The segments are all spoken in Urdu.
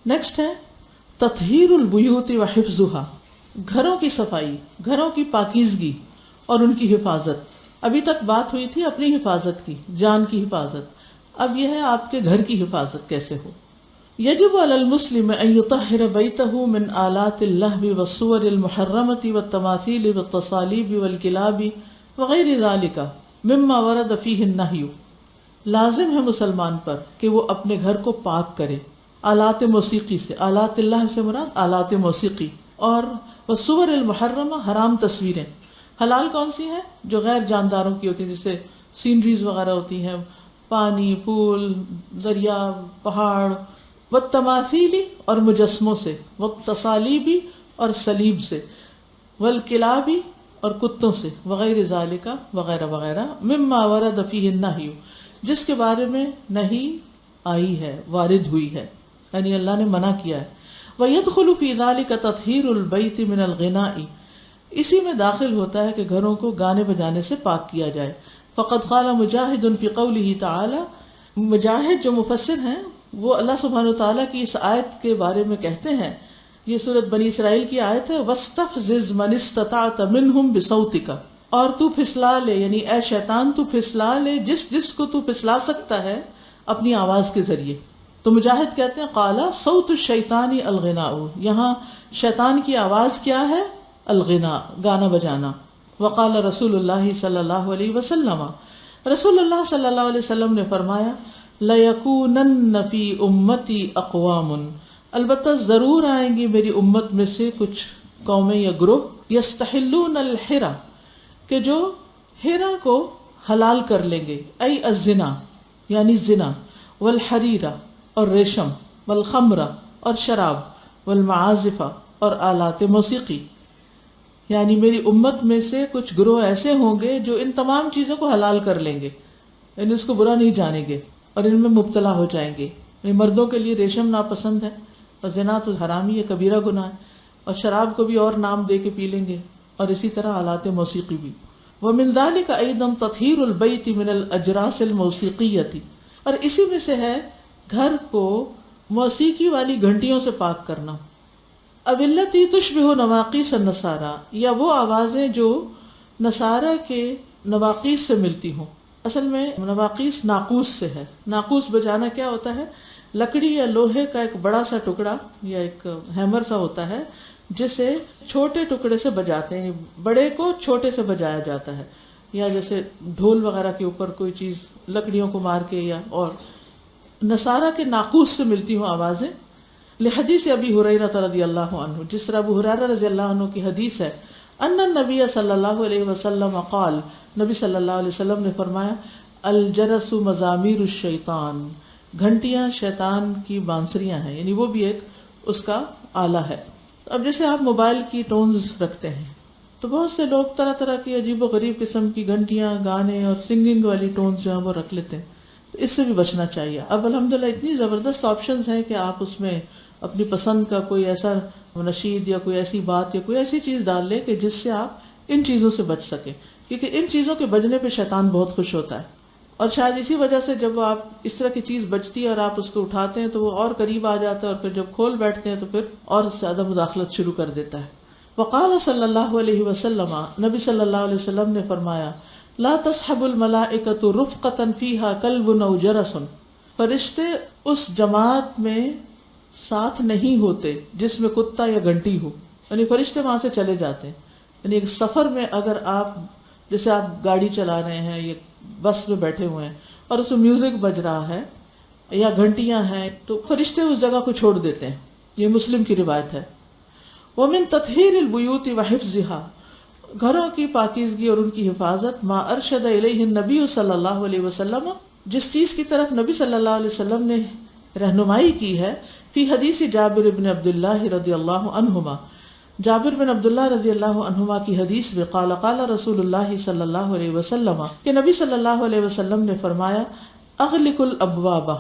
نیکسٹ ہے تطہیر البیوت و حفظھا، گھروں کی صفائی، گھروں کی پاکیزگی اور ان کی حفاظت۔ ابھی تک بات ہوئی تھی اپنی حفاظت کی، جان کی حفاظت، اب یہ ہے آپ کے گھر کی حفاظت کیسے ہو۔ یجب علی المسلم ان یطہر بیتہ من آلات اللہو والصور المحرمۃ والتماثیل والتصالیب والکلاب وغیر ذلک مما ورد فیہ النہی، لازم ہے مسلمان پر کہ وہ اپنے گھر کو پاک کرے آلات موسیقی سے، آلات اللہ سے مراد آلات موسیقی، اور والصور المحرمہ حرام تصویریں، حلال کون سی ہیں؟ جو غیر جانداروں کی ہوتی ہیں، جیسے سینریز وغیرہ ہوتی ہیں، پانی، پول، دریا، پہاڑ، والتماثیل اور مجسموں سے، والتصالیب اور صلیب سے، والکلاب اور کتوں سے، وغیر ذالک وغیرہ وغیرہ، مما ورد فیہ النہی، جس کے بارے میں نہیں آئی ہے، وارد ہوئی ہے، یعنی اللہ نے منع کیا ہے۔ وَيَدْخُلُ فِي ذَلِكَ تَطْهِيرُ الْبَيْتِ مِنَ الْغِنَاءِ، اسی میں داخل ہوتا ہے کہ گھروں کو گانے بجانے سے پاک کیا جائے۔ فقد قال مجاہد فی قولہ تعالی، مجاہد جو مفسر ہیں وہ اللہ سبحانہ وتعالیٰ کی اس آیت کے بارے میں کہتے ہیں، یہ سورۃ بنی اسرائیل کی آیت ہے، وَاسْتَفْزِزْ مَنِ اسْتَطَعْتَ مِنْهُمْ بِصَوْتِكَ، اور تو پھسلا لے، یعنی اے شیطان تو پھسلا لے جس کو تو پھسلا سکتا ہے اپنی آواز کے ذریعے۔ تو مجاہد کہتے ہیں قال صوت الشیطان الغناء، یہاں شیطان کی آواز کیا ہے؟ الغناء، گانا بجانا۔ وقال رسول اللہ صلی اللہ علیہ وسلم، رسول اللہ صلی اللہ علیہ وسلم نے فرمایا لَيَكُونَنَّ فِي أُمَّتِي أَقْوَامٌ، البتہ ضرور آئیں گی میری امت میں سے کچھ قومیں یا گروہ، يَسْتَحِلُّونَ الْحِرَى، کہ جو ہرا کو حلال کر لیں گے، ای الزنا یعنی زنا، والحریر اور ریشم، والخمر اور شراب، والمعازف اور آلات موسیقی، یعنی میری امت میں سے کچھ گروہ ایسے ہوں گے جو ان تمام چیزوں کو حلال کر لیں گے، یعنی اس کو برا نہیں جانیں گے اور ان میں مبتلا ہو جائیں گے۔ یعنی مردوں کے لیے ریشم ناپسند ہے، اور زنا تو حرامی ہے، کبیرہ گناہ ہے، اور شراب کو بھی اور نام دے کے پی لیں گے، اور اسی طرح آلات موسیقی بھی۔ وَمِن ذَلِكَ أَيْضًا تَطْهِيرُ الْبَيْتِ مِنَ الْأَجْرَاسِ الْمُوسِيقِيَّةِ، اور اسی میں سے ہے گھر کو موسیقی والی گھنٹیوں سے پاک کرنا۔ اب التی تشبہ نواقیس النصارى، یا وہ آوازیں جو نصارہ کے نواقیس سے ملتی ہوں۔ اصل میں نواقیس ناقوس سے ہے۔ ناقوس بجانا کیا ہوتا ہے؟ لکڑی یا لوہے کا ایک بڑا سا ٹکڑا یا ایک ہیمر سا ہوتا ہے جسے چھوٹے ٹکڑے سے بجاتے ہیں، بڑے کو چھوٹے سے بجایا جاتا ہے، یا جیسے ڈھول وغیرہ کے اوپر کوئی چیز لکڑیوں کو مار کے، یا اور نصارہ کے ناقوس سے ملتی ہوں آوازیں۔ لحدیث ابی ہریرہ رضی اللہ عنہ، جس طرح ابو ہریرہ رضی اللہ عنہ کی حدیث ہے، ان النبی صلی اللہ علیہ وسلم قال، نبی صلی اللہ علیہ وسلم نے فرمایا الجرس مزامیر الشیطان، گھنٹیاں شیطان کی بانسریاں ہیں، یعنی وہ بھی ایک اس کا آلہ ہے۔ اب جیسے آپ موبائل کی ٹونز رکھتے ہیں تو بہت سے لوگ طرح طرح کی عجیب و غریب قسم کی گھنٹیاں، گانے اور سنگنگ والی ٹونز جو ہیں وہ رکھ لیتے ہیں، تو اس سے بھی بچنا چاہیے۔ اب الحمدللہ اتنی زبردست آپشنز ہیں کہ آپ اس میں اپنی پسند کا کوئی ایسا نشید یا کوئی ایسی بات یا کوئی ایسی چیز ڈال لیں کہ جس سے آپ ان چیزوں سے بچ سکیں، کیونکہ ان چیزوں کے بجنے پہ شیطان بہت خوش ہوتا ہے، اور شاید اسی وجہ سے جب آپ اس طرح کی چیز بچتی ہے اور آپ اس کو اٹھاتے ہیں تو وہ اور قریب آ جاتا ہے، اور پھر جب کھول بیٹھتے ہیں تو پھر اور زیادہ مداخلت شروع کر دیتا ہے۔ وقال صلی اللہ علیہ وسلم، نبی صلی اللہ علیہ وسلم نے فرمایا لا تصحب الملائکۃ رفقۃ فیہا کلب او جرس، فرشتے اس جماعت میں ساتھ نہیں ہوتے جس میں کتا یا گھنٹی ہو، یعنی فرشتے وہاں سے چلے جاتے ہیں۔ یعنی ایک سفر میں اگر آپ جیسے آپ گاڑی چلا رہے ہیں یا بس میں بیٹھے ہوئے ہیں اور اس میں میوزک بج رہا ہے یا گھنٹیاں ہیں تو فرشتے اس جگہ کو چھوڑ دیتے ہیں، یہ مسلم کی روایت ہے۔ ومن تطہیر البیوت وحفظها، گھروں کی پاکیزگی اور ان کی حفاظت، ما ارشد الیہ النبی صلی اللہ علیہ وسلم، جس چیز کی طرف نبی صلی اللہ علیہ وسلم نے رہنمائی کی ہے، فی حدیث جابر بن عبداللہ رضی اللہ عنہما، جابر بن عبداللہ رضی اللہ عنہما کی حدیث میں قال قال رسول اللہ صلی اللہ علیہ وسلم، کہ نبی صلی اللہ علیہ وسلم نے فرمایا اغلق الابواب،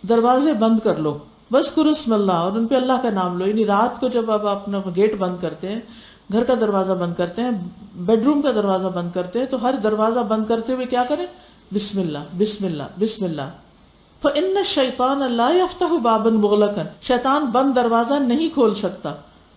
دروازے بند کر لو، واذکروا اسم اللہ، اور ان پہ اللہ کا نام لو، یعنی رات کو جب آپ اپنا گیٹ بند کرتے ہیں، گھر کا دروازہ بند کرتے ہیں، بیڈ روم کا دروازہ بند کرتے ہیں، تو ہر دروازہ بند کرتے ہوئے کیا کریں؟ بسم اللہ بسم اللہ بسم اللہ، فإن الشیطان لا یفتح بابا مغلقا، شیطان بند دروازہ نہیں کھول سکتا.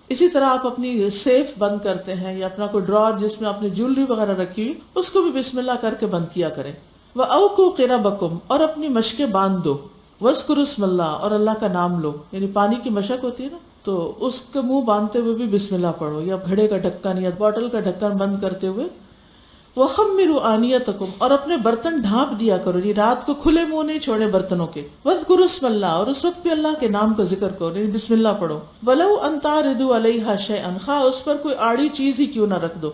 اسی طرح آپ اپنی سیف بند کرتے ہیں یا اپنا کوئی ڈرار جس میں آپ نے جیولری وغیرہ رکھی ہوئی اس کو بھی بسم اللہ کر کے بند کیا کریں. وَأَوْقُوا قِرَبَكُمْ، اور اپنی مشقیں باندھ دو. وَاذْكُرُوا اسْمَ اللَّهِ، اور اللہ کا نام لو. یعنی پانی کی مشق ہوتی ہے نا، تو اس کے منہ باندھتے ہوئے بھی بسم اللہ پڑھو، یا گھڑے کا ڈھکن یا بوٹل کا ڈھکن بند کرتے ہوئے. وَخَمِّرُوا آنِيَتَكُمْ، اور اپنے برتن ڈھانپ دیا کرو، یہ رات کو کھلے منہ نہیں چھوڑے برتنوں کے. وَاذْكُرُوا اسْمَ اللَّهِ، اور اس وقت بھی اللہ کے نام کا ذکر کرو، یعنی بسم اللہ پڑھو. وَلَوْ أَن تَعْرِضُوا عَلَيْهَا شَيْئًا، خواہ اس پر کوئی آڑی چیز ہی کیوں نہ رکھ دو.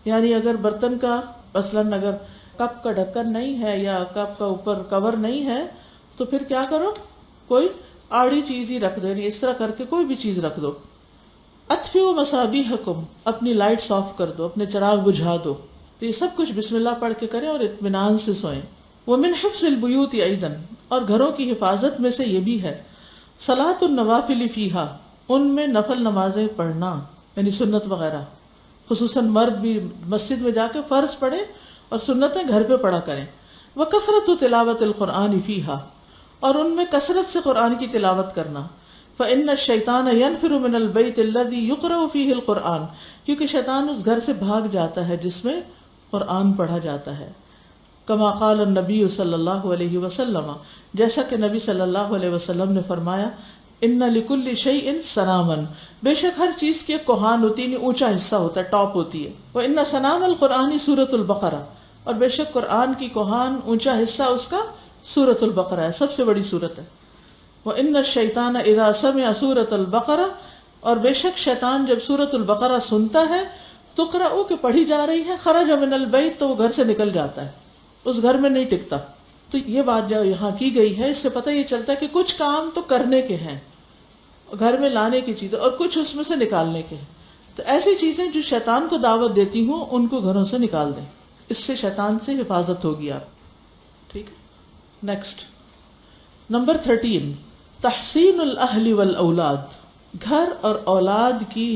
یعنی اگر برتن کا مثلاً اگر کپ کا ڈھکن نہیں ہے یا کپ کا اوپر کور نہیں ہے تو پھر کیا کرو، کوئی آڑی چیز ہی رکھ دو، یعنی اس طرح کر کے کوئی بھی چیز رکھ دو. اطفئوا مصابیحکم، اپنی لائٹس آف کر دو، اپنے چراغ بجھا دو. تو یہ سب کچھ بسم اللہ پڑھ کے کریں اور اطمینان سے سوئیں. ومن حفظ البیوت ایضا، اور گھروں کی حفاظت میں سے یہ بھی ہے صلاۃ النوافل فیہا، ان میں نفل نمازیں پڑھنا، یعنی سنت وغیرہ. خصوصاً مرد بھی مسجد میں جا کے فرض پڑھیں اور سنتیں گھر پہ پڑھا کریں. وکثرت تلاوت القرآن فیہا، اور ان میں کثرت سے قرآن کی تلاوت کرنا. فإن الشیطان ینفر من البیت الذی یقرأ فیہ القرآن، کیونکہ شیطان اس گھر سے بھاگ جاتا ہے جس میں قرآن پڑھا جاتا ہے. کما قال النبی صلی اللہ علیہ وسلم، جیسا کہ نبی صلی اللہ علیہ وسلم نے فرمایا، ان لکل شیء سناما، بے شک ہر چیز کی ایک کوہان ہوتی ہے، اونچا حصہ ہوتا ہے، ٹاپ ہوتی ہے. وان سنام القرآن سورۃ البقرہ، اور بے شک قرآن کی کوہان اونچا حصہ اس کا سورۃ البقرہ ہے، سب سے بڑی سورت ہے. وان الشیطان اذا سمع سورۃ البقرہ، اور بے شک شیطان جب سورۃ البقرہ سنتا ہے، تقرأ کہ پڑھی جا رہی ہے، خرج من البیت، تو وہ گھر سے نکل جاتا ہے، اس گھر میں نہیں ٹکتا. تو یہ بات جو یہاں کی گئی ہے، اس سے پتہ یہ چلتا ہے کہ کچھ کام تو کرنے کے ہیں، گھر میں لانے کی چیزیں، اور کچھ اس میں سے نکالنے کے ہیں. تو ایسی چیزیں جو شیطان کو دعوت دیتی ہوں ان کو گھروں سے نکال دیں، اس سے شیطان سے حفاظت ہوگی آپ. ٹھیک ہے. نیکسٹ نمبر 13، تحسین الاہل والاولاد، گھر اور اولاد کی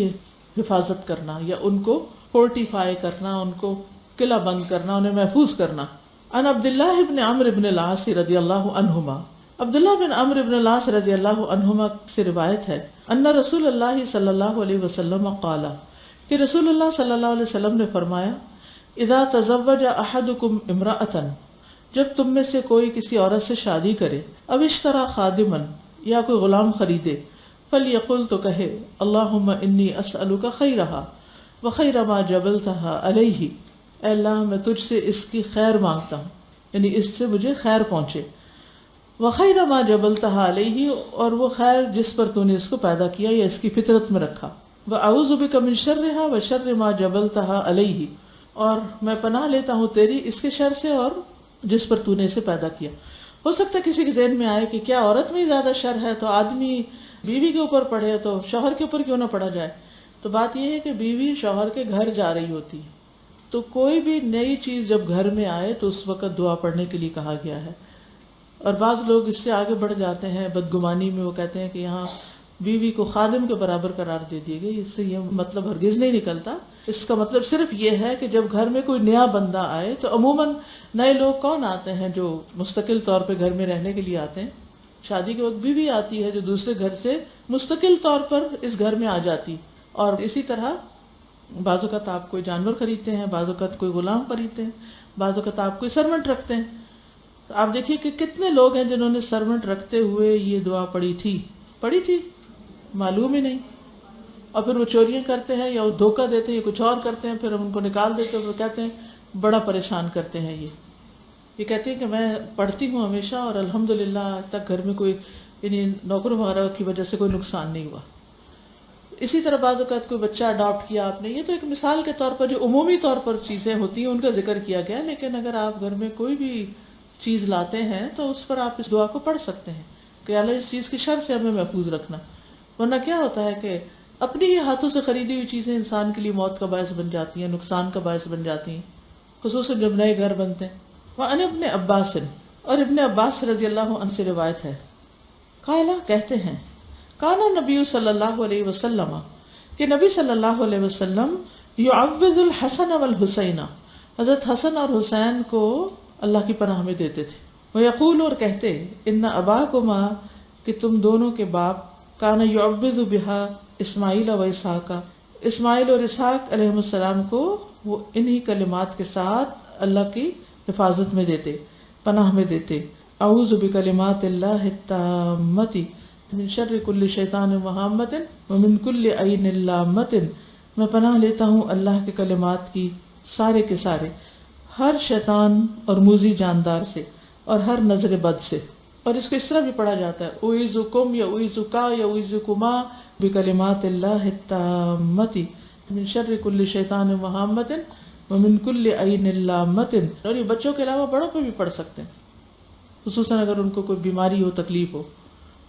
حفاظت کرنا یا ان کو فورٹیفائی کرنا، ان کو قلعہ بند کرنا، انہیں محفوظ کرنا. عن عبداللہ بن عمرو بن العاص رضی اللہ عنہما، عبداللہ بن عمرو بن العاص رضی اللہ عنہما سے روایت ہے، ان رسول اللہ صلی اللہ علیہ وسلم قال، کہ رسول اللہ صلی اللہ علیہ وسلم نے فرمایا، اذا تزوج احدکم امرأۃ، جب تم میں سے کوئی کسی عورت سے شادی کرے، او اشترى خادما، یا کوئی غلام خریدے، فلیقل، تو کہے، اللہم انی اسألک خیرہا وخیر ما جبلتہا علیہ، اے اللہ میں تجھ سے اس کی خیر مانگتا ہوں، یعنی اس سے مجھے خیر پہنچے. وخیر ما جبلتہا علیہ، اور وہ خیر جس پر تو نے اس کو پیدا کیا یا اس کی فطرت میں رکھا. واعوذ بک من شرہا وشر ما جبلتہا علیہ، اور میں پناہ لیتا ہوں تیری اس کے شر سے اور جس پر تو نے اسے پیدا کیا. ہو سکتا ہے کسی کے ذہن میں آئے کہ کیا عورت میں زیادہ شر ہے، تو آدمی بیوی کے اوپر پڑھے تو شوہر کے اوپر کیوں نہ پڑھا جائے. تو بات یہ ہے کہ بیوی شوہر کے گھر جا رہی ہوتی ہے، تو کوئی بھی نئی چیز جب گھر میں آئے تو اس وقت دعا پڑھنے کے لیے کہا گیا ہے. اور بعض لوگ اس سے آگے بڑھ جاتے ہیں بدگمانی میں، وہ کہتے ہیں کہ یہاں بیوی کو خادم کے برابر قرار دے دیے گئے. اس سے یہ مطلب ہرگز نہیں نکلتا. اس کا مطلب صرف یہ ہے کہ جب گھر میں کوئی نیا بندہ آئے، تو عموماً نئے لوگ کون آتے ہیں جو مستقل طور پہ گھر میں رہنے کے لیے آتے ہیں. شادی کے وقت بیوی آتی ہے جو دوسرے گھر سے مستقل طور پر اس گھر میں آ جاتی. اور اسی طرح بعض اوقات آپ کوئی جانور خریدتے ہیں، بعض اوقات کوئی غلام خریدتے ہیں، بعض اوقات آپ کوئی سرونٹ رکھتے ہیں. تو آپ دیکھیے کہ کتنے لوگ ہیں جنہوں نے سرونٹ رکھتے ہوئے یہ دعا پڑھی تھی معلوم ہی نہیں، اور پھر وہ چوریاں کرتے ہیں یا وہ دھوکہ دیتے ہیں یا کچھ اور کرتے ہیں، پھر ہم ان کو نکال دیتے ہیں. وہ کہتے ہیں بڑا پریشان کرتے ہیں. یہ کہتے ہیں کہ میں پڑھتی ہوں ہمیشہ اور الحمدللہ آج تک گھر میں کوئی یعنی نوکروں وغیرہ کی وجہ سے کوئی نقصان نہیں ہوا. اسی طرح بعض اوقات کوئی بچہ اڈاپٹ کیا آپ نے، یہ تو ایک مثال کے طور پر جو عمومی طور پر چیزیں ہوتی ہیں ان کا ذکر کیا گیا. لیکن اگر آپ گھر میں کوئی بھی چیز لاتے ہیں تو اس پر آپ اس دعا کو پڑھ سکتے ہیں کہ اللہ اس چیز کی شر سے ہمیں محفوظ رکھنا. ورنہ کیا ہوتا ہے کہ اپنی ہی ہاتھوں سے خریدی ہوئی چیزیں انسان کے لیے موت کا باعث بن جاتی ہیں، نقصان کا باعث بن جاتی ہیں، خصوصاً جب نئے گھر بنتے ہیں. وعن ابن عباس، اور ابن عباس رضی اللہ عنہ سے روایت ہے، قال کہتے ہیں، کان نبی صلی اللہ علیہ وسلم، کہ نبی صلی اللہ علیہ وسلم یعوذ الحسن والحسین، حضرت حسن اور حسین کو اللہ کی پناہ میں دیتے تھے. وَيَقُولُ اور کہتے ان اباکما کہ تم دونوں کے باپ کان یعوذ بہا اسماعیل و اسحاق اسماعیل اور اسحاق علیہ السلام کو وہ انہی کلمات کے ساتھ اللہ کی حفاظت میں دیتے، پناہ میں دیتے، اعوذ بکلمات اللہ التامۃ من شر کل شیطان وہامۃ ومن کل عین لامۃ، میں پناہ لیتا ہوں اللہ کے کلمات کی سارے کے سارے، ہر شیطان اور موذی جاندار سے اور ہر نظر بد سے. اور اس کو اس طرح بھی پڑھا جاتا ہے اعوذکم یا اعوذکا یا اعوذکما بکلمات اللہ التامۃ من شر کل شیطان وہامۃ ومن کل عین لامۃ. اور یہ بچوں کے علاوہ بڑوں پہ بھی پڑھ سکتے ہیں، خصوصاً اگر ان کو کوئی بیماری ہو، تکلیف ہو.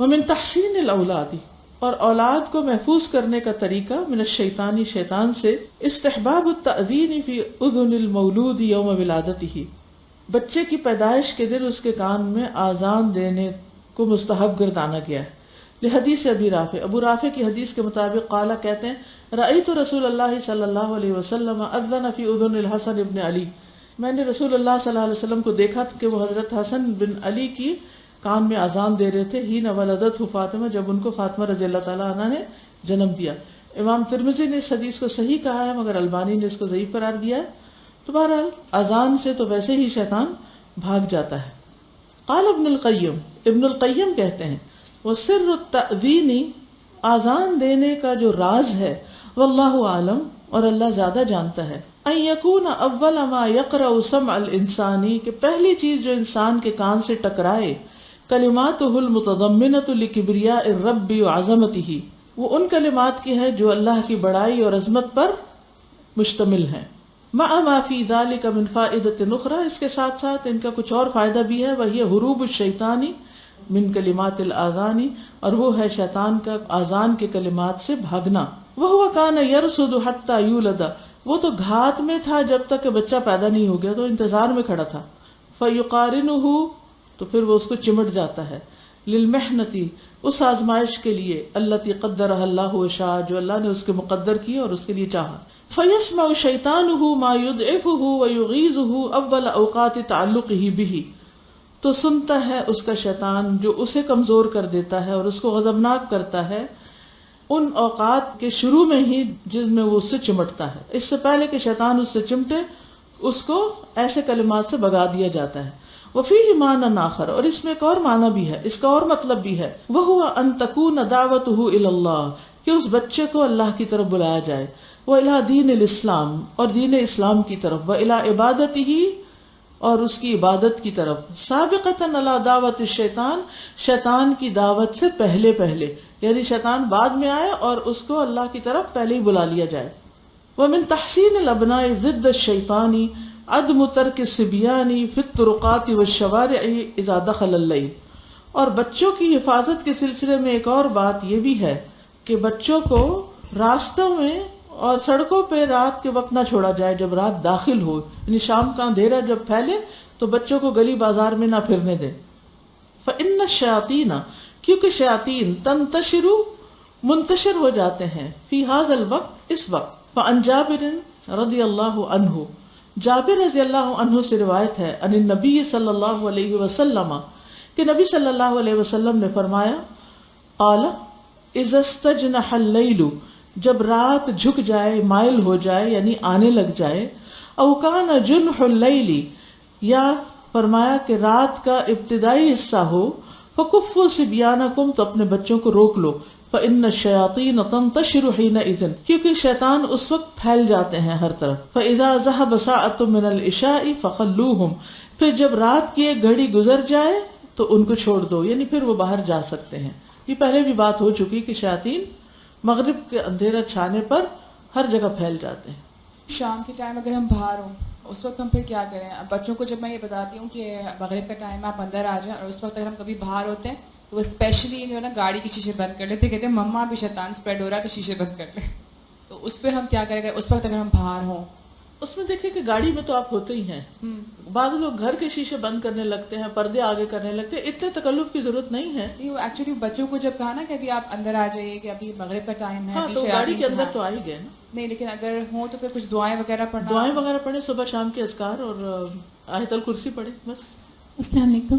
ومن تحسین الاولاد اور اولاد کو محفوظ کرنے کا طریقہ من الشیطانی شیطان سے استحباب التأذین فی اذن المولود یوم ولادتہ، بچے کی پیدائش کے دن اس کے کان میں آذان دینے کو مستحب گردانا گیا ہے. لحدیث ابی رافع، ابو رافع کی حدیث کے مطابق قال کہتے ہیں رأیت رسول اللہ صلی اللہ علیہ وسلم اذن فی اذن الحسن ابن علی، میں نے رسول اللہ صلی اللہ علیہ وسلم کو دیکھا کہ وہ حضرت حسن بن علی کی کان میں اذان دے رہے تھے حین ولدتہ فاطمہ، جب ان کو فاطمہ رضی اللہ تعالیٰ عنہ نے جنم دیا. امام ترمذی نے اس حدیث کو صحیح کہا ہے مگر البانی نے اس کو ضعیف قرار دیا ہے. تو بہرحال اذان سے تو ویسے ہی شیطان بھاگ جاتا ہے. قال ابن القیم، ابن القیم کہتے ہیں وسر التأذین، اذان دینے کا جو راز ہے، واللہ عالم، اور اللہ زیادہ جانتا ہے، ان یکون اول ما یقرأ سمع الانسان، کہ پہلی چیز جو انسان کے کان سے ٹکرائے، کلماتہ المتضمنۃ لکبریاء الرب وعظمتہ، وہ ان کلمات کی ہے جو اللہ کی بڑائی اور عظمت پر مشتمل ہیں. مع ما فی ذلک من فائدۃ اخری، اس کے ساتھ ساتھ ان کا کچھ اور فائدہ بھی ہے، وہی حروب الشیطان من کلمات الاذان، اور وہ ہے شیطان کا اذان کے کلمات سے بھاگنا. وہو کان یرصد حتی یولد، وہ تو گھات میں تھا جب تک کہ بچہ پیدا نہیں ہو گیا، تو انتظار میں کھڑا تھا. فیقارنہ، تو پھر وہ اس کو چمٹ جاتا ہے، للمحنتی، اس آزمائش کے لیے، التی قدرہ اللہ وشاء، جو اللہ نے اس کے مقدر کی اور اس کے لیے چاہا. فیسمع شیطانہ ما یضعفہ ویغیظہ اول اوقات تعلقہ بہ، تو سنتا ہے اس کا شیطان جو اسے کمزور کر دیتا ہے اور اس کو غضبناک کرتا ہے ان اوقات کے شروع میں ہی جن میں وہ اس سے چمٹتا ہے. اس سے پہلے کہ شیطان اس سے چمٹے اس کو ایسے کلمات سے بھگا دیا جاتا ہے. وفیہ معنی آخر، اور اس میں ایک اور معنی بھی ہے، اس کا اور مطلب بھی ہے، وہو ان تکون دعوتہ الی اللہ، کہ اس بچے کو اللہ کی طرف بلایا جائے، وإلی دین الاسلام، اور دین اسلام کی طرف، وإلی عبادتہ، اور اس کی عبادت کی طرف، سابقتاً علی دعوت الشیطان، شیطان کی دعوت سے پہلے پہلے، یعنی شیطان بعد میں آئے اور اس کو اللہ کی طرف پہلے ہی بلا لیا جائے. ومن تحسین الابناء ضد الشیطان عدم ترک الصبیان فی الطرقات والشوارع اذا دخل اللیل، اور بچوں کی حفاظت کے سلسلے میں ایک اور بات یہ بھی ہے کہ بچوں کو راستوں میں اور سڑکوں پہ رات کے وقت نہ چھوڑا جائے جب رات داخل ہو، یعنی شام کا اندھیرا جب پھیلے تو بچوں کو گلی بازار میں نہ پھرنے دیں. فإن الشیاطین، کیونکہ شیاطین تنتشر، منتشر ہو جاتے ہیں، فی ھذا الوقت، اس وقت. فعن جابر رضی اللہ عنہ، جابر رضی اللہ عنہ سے روایت ہے، ان النبی صلی اللہ علیہ وسلم، کہ نبی صلی اللہ علیہ وسلم نے فرمایا، قال اذا استجنح اللیل، جب رات جھک جائے، مائل ہو جائے، یعنی آنے لگ جائے، او کان جنح اللیل، یا فرمایا کہ رات کا ابتدائی حصہ ہو، فکفوا صبیانکم، تو اپنے بچوں کو روک لو، فإن الشیاطین تنتشر حینئذ، کیونکہ شیطان اس وقت پھیل جاتے ہیں ہر طرف. فإذا ذهب ساعة من العشاء فخلوهم، پھر جب رات کی ایک گھڑی گزر جائے تو ان کو چھوڑ دو، یعنی پھر وہ باہر جا سکتے ہیں. یہ پہلے بھی بات ہو چکی کہ شیاطین مغرب کے اندھیرا چھانے پر ہر جگہ پھیل جاتے ہیں. شام کے ٹائم اگر ہم باہر ہوں اس وقت ہم پھر کیا کریں؟ بچوں کو جب میں یہ بتاتی ہوں کہ مغرب کا ٹائم آپ اندر آ جائیں، اور اس وقت اگر ہم کبھی باہر ہوتے ہیں تو وہ اسپیشلی جو ہے نا گاڑی کی شیشے بند کر لیتے، کہتے ہیں مما بھی شیطان اسپریڈ ہو رہا ہے تو شیشے بند کر لیں. تو اس پہ ہم کیا کریں گے اس وقت اگر ہم باہر ہوں؟ اس میں دیکھیں کہ گاڑی میں تو آپ ہوتے ہی ہیں، بعض لوگ گھر کے شیشے بند کرنے لگتے ہیں، پردے آگے کرنے لگتے ہیں، اتنے تکلف کی ضرورت نہیں ہے. نہیں، وہ ایکچولی بچوں کو جب کہا نا کہ ابھی آپ اندر آ جائیے کہ ابھی مغرب کا ٹائم ہے، ہاں تو گاڑی کے اندر تو آ ہی گئے نا. نہیں، لیکن اگر ہوں تو پھر کچھ دعائیں وغیرہ پڑھنا، دعائیں وغیرہ پڑھیں، صبح شام کے اذکار اور آیت الکرسی پڑھیں بس. السلام علیکم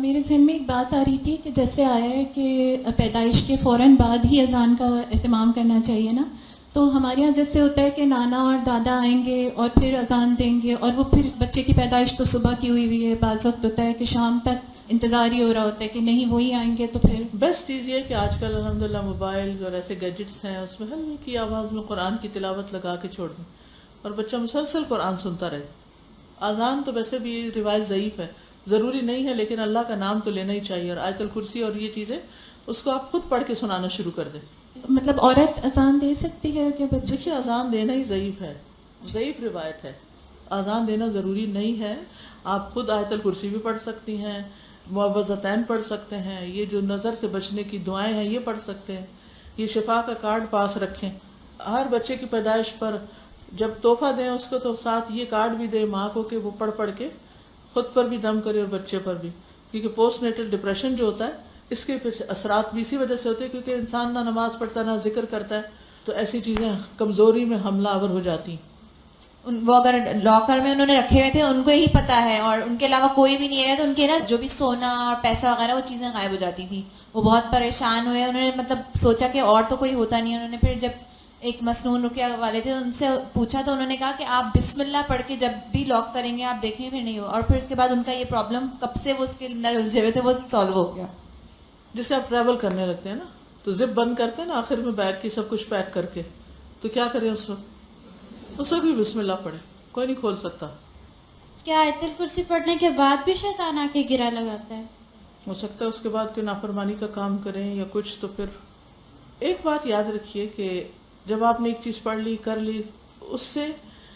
میرے ذہن میں ایک بات آ رہی تھی کہ جیسے آیا ہے کہ پیدائش کے فوراً بعد ہی اذان کا اہتمام کرنا چاہیے نا، تو ہمارے یہاں جیسے ہوتا ہے کہ نانا اور دادا آئیں گے اور پھر اذان دیں گے، اور وہ پھر بچے کی پیدائش تو صبح کی ہوئی ہے، بعض وقت ہوتا ہے کہ شام تک انتظار ہی ہو رہا ہوتا ہے کہ نہیں وہی آئیں گے، تو پھر بیسٹ چیز یہ ہے کہ آج کل الحمدللہ موبائلز اور ایسے گیجٹس ہیں، اس میں ہلکی آواز میں قرآن کی تلاوت لگا کے چھوڑ دیں اور بچہ مسلسل قرآن سنتا رہے۔ اذان تو ویسے بھی روایت ضعیف ہے، ضروری نہیں ہے، لیکن اللہ کا نام تو لینا ہی چاہیے، اور آیت الکرسی اور یہ چیزیں اس کو آپ خود پڑھ کے سنانا شروع کر دیں۔ مطلب عورت اذان دے سکتی ہے کہ بچے؟ دیکھیے اذان دینا ہی ضعیف ہے، ضعیف روایت ہے، اذان دینا ضروری نہیں ہے۔ آپ خود آیت الکرسی بھی پڑھ سکتی ہیں، معوذتین پڑھ سکتے ہیں، یہ جو نظر سے بچنے کی دعائیں ہیں یہ پڑھ سکتے ہیں، یہ شفا کا کارڈ پاس رکھیں۔ ہر بچے کی پیدائش پر جب تحفہ دیں اس کو تو ساتھ یہ کارڈ بھی دیں ماں کو کہ وہ پڑھ پڑھ کے خود پر بھی دم کرے اور بچے پر بھی، کیونکہ پوسٹ نیٹل ڈپریشن جو ہوتا ہے اس کے اثرات بھی اسی وجہ سے ہوتے ہیں، کیونکہ انسان نہ نماز پڑھتا نہ ذکر کرتا ہے، تو ایسی چیزیں کمزوری میں حملہ آور ہو جاتی ہیں۔ وہ اگر لاکر میں انہوں نے رکھے ہوئے تھے ان کو ہی پتا ہے اور ان کے علاوہ کوئی بھی نہیں ہے، تو ان کے نا جو بھی سونا اور پیسہ وغیرہ وہ چیزیں غائب ہو جاتی تھیں۔ وہ بہت پریشان ہوئے، انہوں نے مطلب سوچا کہ اور تو کوئی ہوتا نہیں، انہوں نے پھر جب ایک مسنون رقیہ والے تھے ان سے پوچھا تو انہوں نے کہا کہ آپ بسم اللہ پڑھ کے جب بھی لاک کریں گے آپ دیکھیں پھر نہیں ہو، اور پھر اس کے بعد ان کا یہ پرابلم کب سے وہ اس کے اندر الجھے ہوئے تھے وہ سالو ہو گیا۔ جسے آپ ٹریول کرنے لگتے ہیں نا تو زپ بند کرتے ہیں نا آخر میں بیگ کی سب کچھ پیک کر کے، تو کیا کریں اس وقت بھی بسم اللہ پڑھے، کوئی نہیں کھول سکتا۔ کیا آیت الکرسی پڑھنے کے بعد بھی شیطان آ کے گرا لگاتا ہے؟ ہو سکتا ہے اس کے بعد کوئی نافرمانی کا کام کریں یا کچھ، تو پھر ایک بات یاد رکھیے کہ جب آپ نے ایک چیز پڑھ لی کر لی، اس سے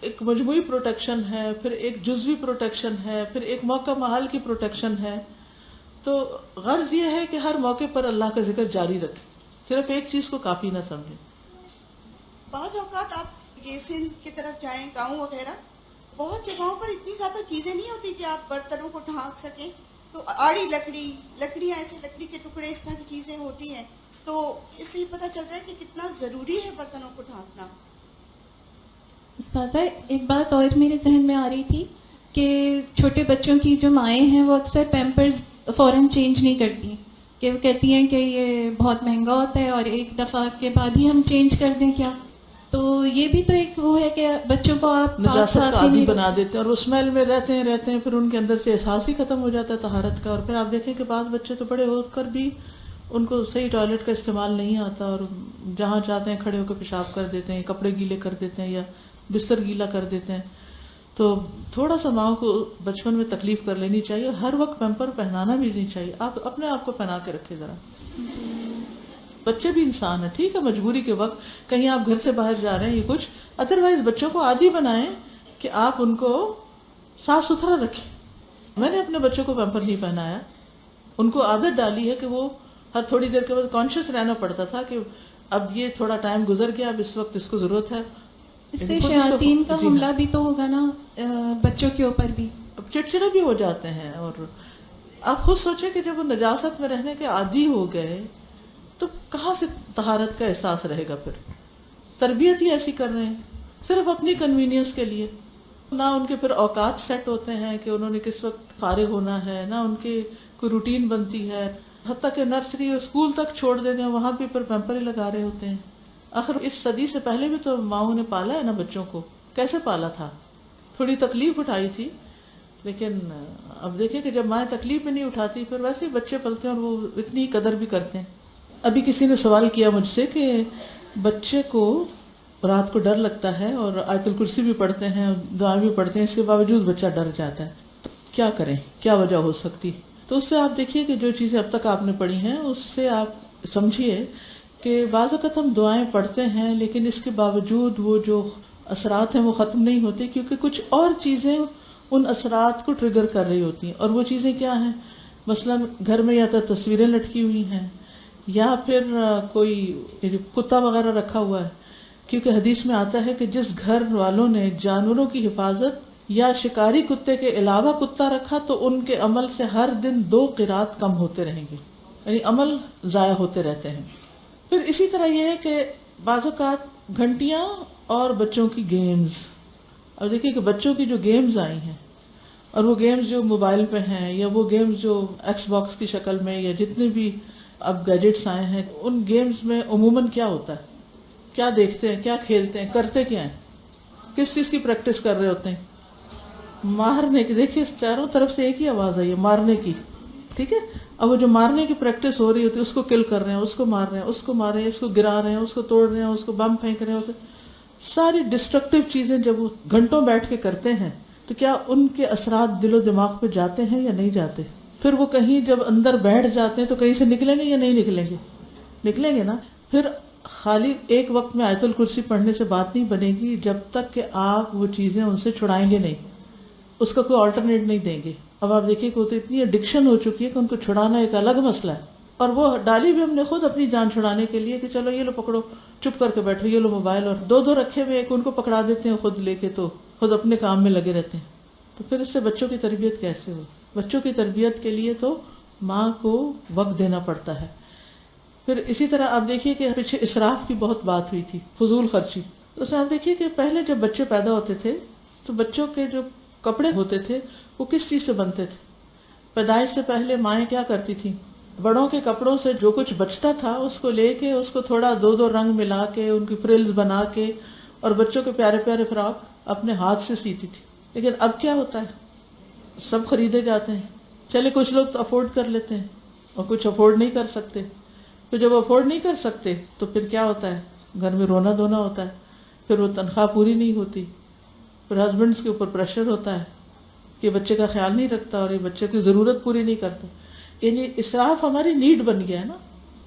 ایک مجموعی پروٹیکشن ہے، پھر ایک جزوی پروٹیکشن ہے، پھر ایک موقع محل کی پروٹیکشن ہے۔ تو غرض یہ ہے کہ ہر موقع پر اللہ کا ذکر جاری رکھیں، صرف ایک چیز کو کافی نہ سمجھیں۔ بعض اوقات آپ یہ سندھ کی طرف جائیں، گاؤں وغیرہ، بہت جگہوں پر اتنی زیادہ چیزیں نہیں ہوتی کہ آپ برتنوں کو ڈھانک سکیں، تو آڑی لکڑیاں ایسے لکڑی کے ٹکڑے اس طرح کی چیزیں ہوتی ہیں، تو اس سے پتہ چل رہا ہے کہ کتنا ضروری ہے برتنوں کو ڈھانکنا۔ استاذہ ایک بات اور میرے ذہن میں آ رہی تھی کہ چھوٹے بچوں کی جو مائیں ہیں وہ اکثر پیمپرز فوراً چینج نہیں کرتی، کہ وہ کہتی ہیں کہ یہ بہت مہنگا ہوتا ہے اور ایک دفعہ کے بعد ہی ہم چینج کر دیں کیا؟ تو یہ بھی تو ایک وہ ہے کہ بچوں کو آپ نجاست کا عادی بنا دیتے ہیں اور اس محل میں رہتے ہیں پھر ان کے اندر سے احساس ہی ختم ہو جاتا ہے طہارت کا، اور پھر آپ دیکھیں کہ بعض بچے تو بڑے ہو کر بھی ان کو صحیح ٹوائلٹ کا استعمال نہیں آتا، اور جہاں چاہتے ہیں کھڑے ہو کے پیشاب کر دیتے ہیں، کپڑے گیلے کر دیتے ہیں یا بستر گیلا کر دیتے ہیں۔ تو تھوڑا سا ماؤں کو بچپن میں تکلیف کر لینی چاہیے، ہر وقت پیمپر پہنانا بھی نہیں چاہیے، آپ اپنے آپ کو پہنا کے رکھے ذرا۔ بچے بھی انسان ہیں، ٹھیک ہے مجبوری کے وقت کہیں آپ گھر سے باہر جا رہے ہیں یہ کچھ، ادروائز بچوں کو عادی بنائیں کہ آپ ان کو صاف ستھرا رکھیں۔ میں نے اپنے بچوں کو پیمپر نہیں پہنایا، ان کو عادت ڈالی ہے کہ وہ ہر تھوڑی دیر کے بعد کانشیس رہنا پڑتا تھا کہ اب یہ تھوڑا ٹائم گزر گیا، اب اس وقت اس کو ضرورت ہے۔ اس سے شیاطین کا حملہ بھی تو ہوگا نا بچوں کے اوپر بھی، اب چڑچڑے بھی ہو جاتے ہیں، اور آپ خود سوچیں کہ جب وہ نجاست میں رہنے کے عادی ہو گئے تو کہاں سے طہارت کا احساس رہے گا؟ پھر تربیت ہی ایسی کر رہے ہیں صرف اپنی کنوینئنس کے لیے، نہ ان کے پھر اوقات سیٹ ہوتے ہیں کہ انہوں نے کس وقت فارغ ہونا ہے، نہ ان کی کوئی روٹین بنتی ہے، حتیٰ کہ نرسری اور اسکول تک چھوڑ دیتے ہیں وہاں بھی پھر پیمپر ہی لگا رہے ہوتے ہیں۔ آخر اس صدی سے پہلے بھی تو ماؤں نے پالا ہے نا بچوں کو، کیسے پالا تھا؟ تھوڑی تکلیف اٹھائی تھی، لیکن اب دیکھیں کہ جب مائیں تکلیف میں نہیں اٹھاتی پھر ویسے ہی بچے پلتے ہیں اور وہ اتنی قدر بھی کرتے ہیں۔ ابھی کسی نے سوال کیا مجھ سے کہ بچے کو رات کو ڈر لگتا ہے اور آیت الکرسی بھی پڑھتے ہیں، دعائیں بھی پڑھتے ہیں، اس کے باوجود بچہ ڈر جاتا ہے، تو کیا کریں، کیا وجہ ہو سکتی؟ تو اس سے آپ دیکھیے کہ جو چیزیں اب تک آپ نے پڑھی ہیں اس سے آپ سمجھیے کہ بعض اوقات ہم دعائیں پڑھتے ہیں لیکن اس کے باوجود وہ جو اثرات ہیں وہ ختم نہیں ہوتے، کیونکہ کچھ اور چیزیں ان اثرات کو ٹریگر کر رہی ہوتی ہیں۔ اور وہ چیزیں کیا ہیں؟ مثلاً گھر میں یا تو تصویریں لٹکی ہوئی ہیں یا پھر کوئی کتا وغیرہ رکھا ہوا ہے، کیونکہ حدیث میں آتا ہے کہ جس گھر والوں نے جانوروں کی حفاظت یا شکاری کتے کے علاوہ کتا رکھا تو ان کے عمل سے ہر دن 2 قرات کم ہوتے رہیں گے، یعنی عمل ضائع ہوتے رہتے ہیں۔ پھر اسی طرح یہ ہے کہ بعض اوقات گھنٹیاں اور بچوں کی گیمز، اور دیکھیے کہ بچوں کی جو گیمز آئی ہیں اور وہ گیمز جو موبائل پہ ہیں یا وہ گیمز جو ایکس باکس کی شکل میں یا جتنے بھی اب گیجٹس آئے ہیں، ان گیمز میں عموماً کیا ہوتا ہے؟ کیا دیکھتے ہیں، کیا کھیلتے ہیں، کرتے کیا ہیں؟ کس چیز کی پریکٹس کر رہے ہوتے ہیں؟ مارنے کی. دیکھیے چاروں طرف سے ایک ہی آواز آئی ہے، مارنے کی. ٹھیک ہے، اب وہ جو مارنے کی پریکٹس ہو رہی ہوتی ہے، اس کو کل کر رہے ہیں، اس کو مار رہے ہیں، اس کو مار رہے ہیں، اس کو گرا رہے ہیں، اس کو توڑ رہے ہیں، اس کو بم پھینک رہے ہوتے ہیں. ساری ڈسٹرکٹیو چیزیں جب وہ گھنٹوں بیٹھ کے کرتے ہیں تو کیا ان کے اثرات دل و دماغ پہ جاتے ہیں یا نہیں جاتے؟ پھر وہ کہیں جب اندر بیٹھ جاتے ہیں تو کہیں سے نکلیں گے یا نہیں نکلیں گے؟ نکلیں گے نا. پھر خالی ایک وقت میں آیت الکرسی پڑھنے سے بات نہیں بنے گی جب تک کہ آپ وہ چیزیں ان سے چھڑائیں گے نہیں، اس کا کوئی آلٹرنیٹ نہیں دیں گے. اب آپ دیکھیے کہ وہ تو اتنی ایڈکشن ہو چکی ہے کہ ان کو چھڑانا ایک الگ مسئلہ ہے. اور وہ ڈالی بھی ہم نے خود اپنی جان چھڑانے کے لیے کہ چلو یہ لو پکڑو، چپ کر کے بیٹھو، یہ لو موبائل، اور دو رکھے ہوئے، ایک ان کو پکڑا دیتے ہیں خود لے کے، تو خود اپنے کام میں لگے رہتے ہیں. تو پھر اس سے بچوں کی تربیت کیسے ہو؟ بچوں کی تربیت کے لیے تو ماں کو وقت دینا پڑتا ہے. پھر اسی طرح آپ دیکھیے کہ پیچھے اسراف کی بہت بات ہوئی تھی، فضول خرچی. تو اس میں آپ دیکھیے کہ پہلے جب بچے پیدا ہوتے تھے تو بچوں کے جو کپڑے ہوتے تھے وہ کس چیز سے بنتے تھے؟ پیدائش سے پہلے مائیں کیا کرتی تھیں؟ بڑوں کے کپڑوں سے جو کچھ بچتا تھا اس کو لے کے اس کو تھوڑا دو رنگ ملا کے ان کی فرلز بنا کے اور بچوں کے پیارے پیارے فراک اپنے ہاتھ سے سیتی تھی. لیکن اب کیا ہوتا ہے؟ سب خریدے جاتے ہیں. چلے کچھ لوگ تو افورڈ کر لیتے ہیں اور کچھ افورڈ نہیں کر سکتے. پھر جب افورڈ نہیں کر سکتے تو پھر کیا ہوتا ہے؟ گھر میں رونا دھونا ہوتا ہے. پھر وہ تنخواہ پوری نہیں ہوتی، پھر ہسبینڈس کے اوپر پریشر ہوتا ہے کہ بچے کا خیال نہیں رکھتا اور یہ بچے کی ضرورت پوری نہیں کرتا. یعنی اسراف ہماری نیڈ بن گیا ہے نا،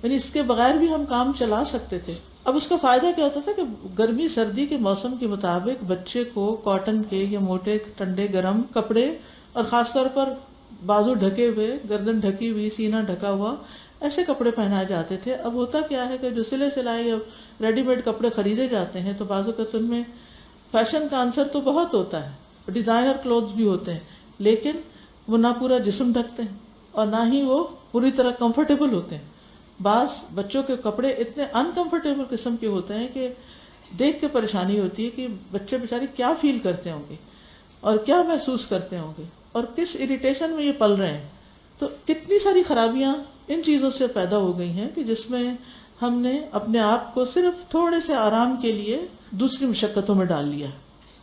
یعنی اس کے بغیر بھی ہم کام چلا سکتے تھے. اب اس کا فائدہ کیا ہوتا تھا کہ گرمی سردی کے موسم کے مطابق بچے کو کاٹن کے یا موٹے ٹھنڈے گرم کپڑے، اور خاص طور پر بازو ڈھکے ہوئے، گردن ڈھکی ہوئی، سینہ ڈھکا ہوا، ایسے کپڑے پہنائے جاتے تھے. اب ہوتا کیا ہے کہ جو سلے سلائے یا ریڈی میڈ کپڑے خریدے جاتے ہیں تو بعض اوقات ان میں فیشن کا عنصر تو بہت ہوتا ہے، ڈیزائنر کلوتھز بھی ہوتے ہیں، لیکن وہ نہ پورا جسم ڈھکتے ہیں اور نہ ہی وہ پوری طرح کمفرٹیبل ہوتے ہیں. بعض بچوں کے کپڑے اتنے انکمفرٹیبل قسم کے ہوتے ہیں کہ دیکھ کے پریشانی ہوتی ہے کہ بچے بیچارے کیا فیل کرتے ہوں گے اور کیا محسوس کرتے ہوں گے اور کس اریٹیشن میں یہ پل رہے ہیں. تو کتنی ساری خرابیاں ان چیزوں سے پیدا ہو گئی ہیں کہ جس میں ہم نے اپنے آپ کو صرف تھوڑے سے آرام کے لیے دوسری مشقتوں میں ڈال لیا.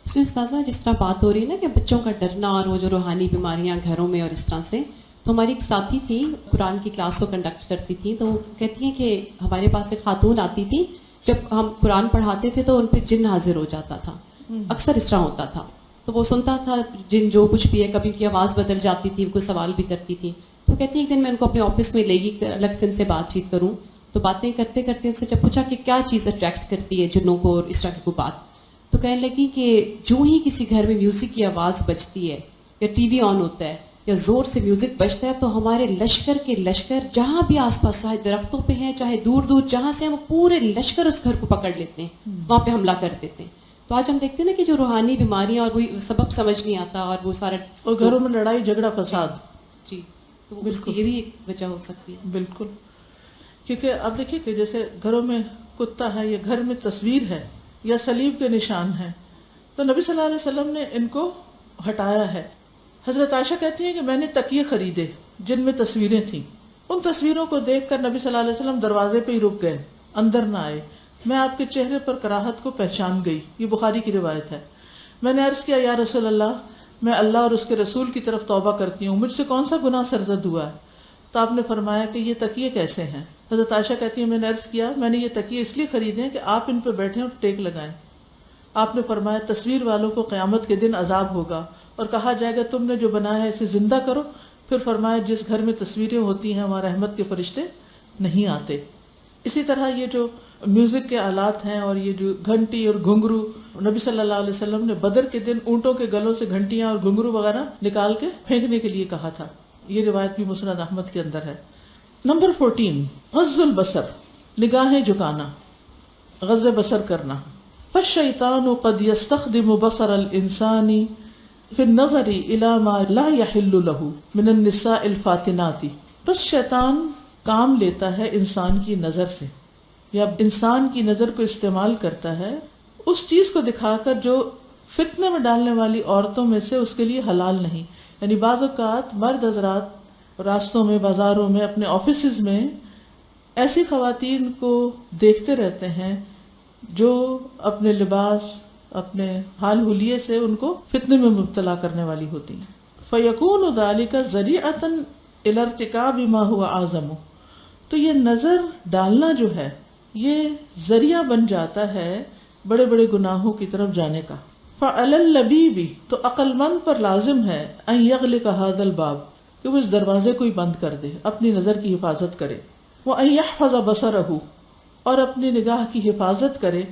اس میں استاذہ جس طرح بات ہو رہی ہے نا کہ بچوں کا ڈرنا اور وہ جو روحانی بیماریاں گھروں میں اور اس طرح سے، تو ہماری ایک ساتھی تھی قرآن کی کلاس کو کنڈکٹ کرتی تھی، تو وہ کہتی ہیں کہ ہمارے پاس ایک خاتون آتی تھی، جب ہم قرآن پڑھاتے تھے تو ان پہ جن حاضر ہو جاتا تھا، اکثر اس طرح ہوتا تھا. تو وہ سنتا تھا جن جو کچھ بھی ہے، کبھی ان کی آواز بدل جاتی تھی، کوئی سوال بھی کرتی تھی. تو کہتی ہیں ایک دن میں ان کو اپنے آفس میں لے گی کہ الگ سے ان سے بات چیت کروں. تو باتیں کرتے کرتے ان سے جب پوچھا کہ کیا چیز اٹریکٹ کرتی ہے جنوں کو اور اس طرح کی کوئی بات، تو کہنے لگی کہ جو ہی کسی گھر میں میوزک کی آواز بجتی ہے یا ٹی وی آن ہوتا ہے یا زور سے میوزک بجتا ہے تو ہمارے لشکر کے لشکر جہاں بھی آس پاس چاہے درختوں پہ ہیں چاہے دور دور جہاں سے ہم پورے لشکر اس گھر کو پکڑ لیتے ہیں، وہاں پہ حملہ کر دیتے ہیں. تو آج ہم دیکھتے ہیں نا کہ جو روحانی بیماریاں اور وہی سبب سمجھ نہیں آتا اور وہ سارا اور گھروں میں لڑائی جھگڑا فساد. جی تو اس کی یہ بھی ایک وجہ ہو سکتی ہے. بالکل، کیونکہ اب دیکھیے کہ جیسے گھروں میں کتا ہے یا گھر میں تصویر ہے یا صلیب کے نشان ہیں تو نبی صلی اللہ علیہ وسلم نے ان کو ہٹایا ہے. حضرت عائشہ کہتی ہیں کہ میں نے تکیے خریدے جن میں تصویریں تھیں، ان تصویروں کو دیکھ کر نبی صلی اللہ علیہ وسلم دروازے پہ ہی رک گئے، اندر نہ آئے. میں آپ کے چہرے پر کراہت کو پہچان گئی. یہ بخاری کی روایت ہے. میں نے عرض کیا یا رسول اللہ، میں اللہ اور اس کے رسول کی طرف توبہ کرتی ہوں، مجھ سے کون سا گناہ سرزد ہوا ہے؟ تو آپ نے فرمایا کہ یہ تکیے کیسے ہیں؟ حضرت عائشہ کہتی ہیں میں نے عرض کیا میں نے یہ تکیے اس لیے خریدے ہیں کہ آپ ان پہ بیٹھیں اور ٹیک لگائیں. آپ نے فرمایا تصویر والوں کو قیامت کے دن عذاب ہوگا اور کہا جائے گا تم نے جو بنایا ہے اسے زندہ کرو. پھر فرمایا جس گھر میں تصویریں ہوتی ہیں وہاں رحمت کے فرشتے نہیں آتے. اسی طرح یہ جو میوزک کے آلات ہیں اور یہ جو گھنٹی اور گھنگرو، نبی صلی اللہ علیہ وسلم نے بدر کے دن اونٹوں کے گلوں سے گھنٹیاں اور گھنگرو وغیرہ نکال کے پھینکنے کے لیے کہا تھا. یہ روایت بھی مسند احمد کے اندر ہے. نمبر 14 غض البصر، نگاہیں جھکانا، غض بصر کرنا. فالشیطان قد يستخدم بصر الانسان فی النظر الى ما لا يحل له من النساء الفاتنات. بس شیطان کام لیتا ہے انسان کی نظر سے، یا انسان کی نظر کو استعمال کرتا ہے اس چیز کو دکھا کر جو فتنے میں ڈالنے والی عورتوں میں سے اس کے لیے حلال نہیں. یعنی بعض اوقات مرد حضرات راستوں میں، بازاروں میں، اپنے آفیسز میں ایسی خواتین کو دیکھتے رہتے ہیں جو اپنے لباس، اپنے حال حلیے سے ان کو فتنے میں مبتلا کرنے والی ہوتی ہیں. فَيَكُونُ ذَلِكَ ذَرِيعَةً إِلَى ارْتِكَابِ مَا هُوَ أَعْظَمُ، تو یہ نظر ڈالنا جو ہے یہ ذریعہ بن جاتا ہے بڑے بڑے گناہوں کی طرف جانے کا. فَعَلَى اللَّبِيبِ، تو عقل مند پر لازم ہے أَن يَغْلِقَ هَذَا الْبَابِ، کہ وہ اس دروازے کو ہی بند کر دے، اپنی نظر کی حفاظت کرے. وَأَن يَحْفَظَ بَصَرَهُ، اور اپنی نگاہ کی حفاظت کرے.